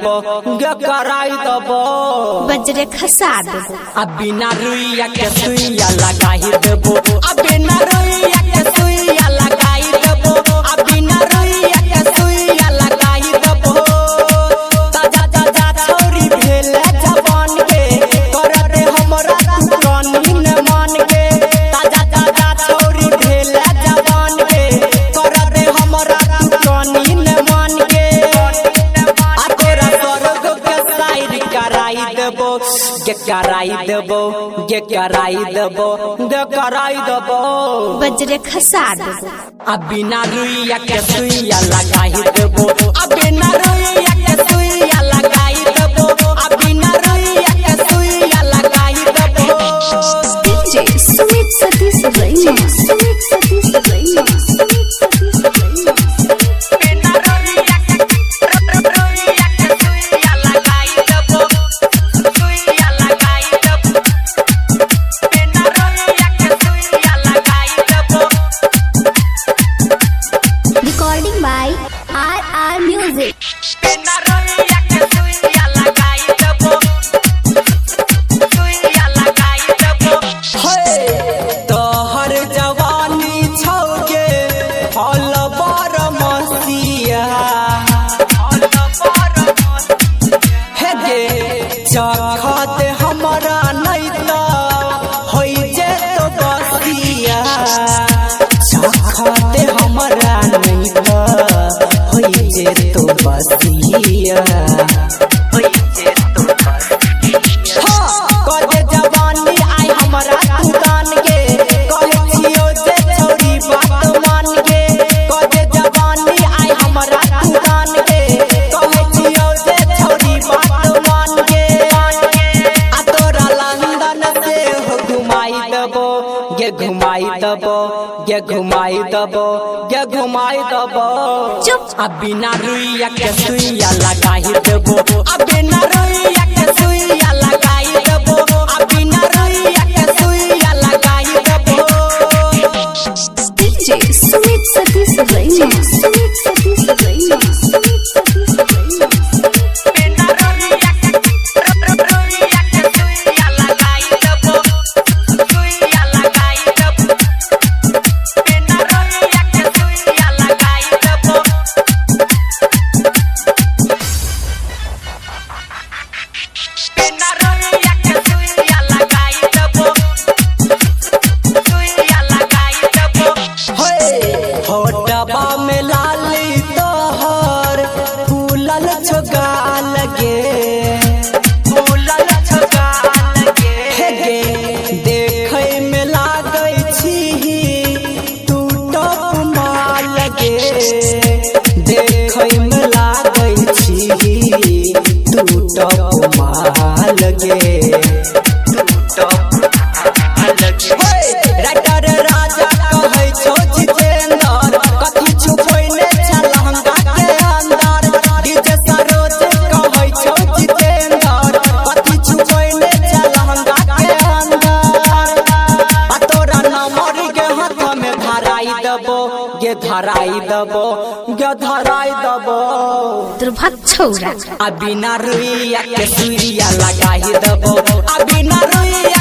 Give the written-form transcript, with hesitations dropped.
कराई देबो बजरे खसा देबो अब बिना रुइया के सुइया लगाई देबो अब बिना रुइया के सुइया लगाई देबो अब बिना रुइया के सुइया लगाई देबो ताजा ताजा छोरी भेले जवान के कर दे हमरा कानी न मान के ताजा ताजा छोरी भेले जवान के कर दे हमरा कानी न मान के कराई देबो बजरे खसा देबो अब बिना रुइया के सुइया लगाई देबो अब बिना रुइया के सुइया लगाई देबो अब बिना रुइया के सुइया लगाई देबो डीजे सुमित सतीश रैया सुमित सतीश रैया बिना रुइया के सुइया लगाई देबो सुइया लगाई देबो बिना रुइया के सुइया लगाई देबो रिकॉर्डिंग बाय RR म्यूजिक बिना रुइया के सुइया लगाई देबो सुइया लगाई देबो तोहर जवानी छौके हल बर मसिया हे गे चखत हमरा नहीं त होई जे तो बसिया चखत हमरा नहीं त होई जे तो बसिया होई जे तो बसिया कदे जवानी आई हमरा दुकान के कहे छियो जे छोरी बात मान के कदे जवानी आई हमरा दुकान के कहे छियो जे छोरी बात मान के आ तोरा लंदन से हो घुमाई देबो ये घुमाई देबो ये घुमाई देबो ये घुमाई देबो चुप अब बिना रुइया के सुइया लगाई देबो अब बिना रुइया के सुइया लगाई देबो अब बिना रुइया के सुइया लगाई देबो डीजे सुमित सतीश रैया सुमित सतीश रैया सुमित सतीश रैया बिना रुइया के सुइया लगाई देबो सुइया लगाई देबो बिना रुइया के सुइया लगाई देबो बिना रुइया के सुइया लगाई देबो सुइया लगाई देबो होटबा में लाली तोहर फूलल छोगा लगे फूलल छोगा लगे हे गे देखै में लागै छी तू टप माल लगे देखै में लागै छी तू टप माल लगे राइटर राजा कहै छौ जितेंद्र कथि छुपैले छल लहंगा के अंदर डीजे सरोज कहै छौ जितेंद्र कथि छुपैले छल लहंगा के अंदर आ तोरा नंबर के हाथ में धराई देबो ये धराई देबो ये धराई देबो दुर्भाग्य छौरा आ बिना रुइया के सुइया लगाई देबो आ बिना रुइया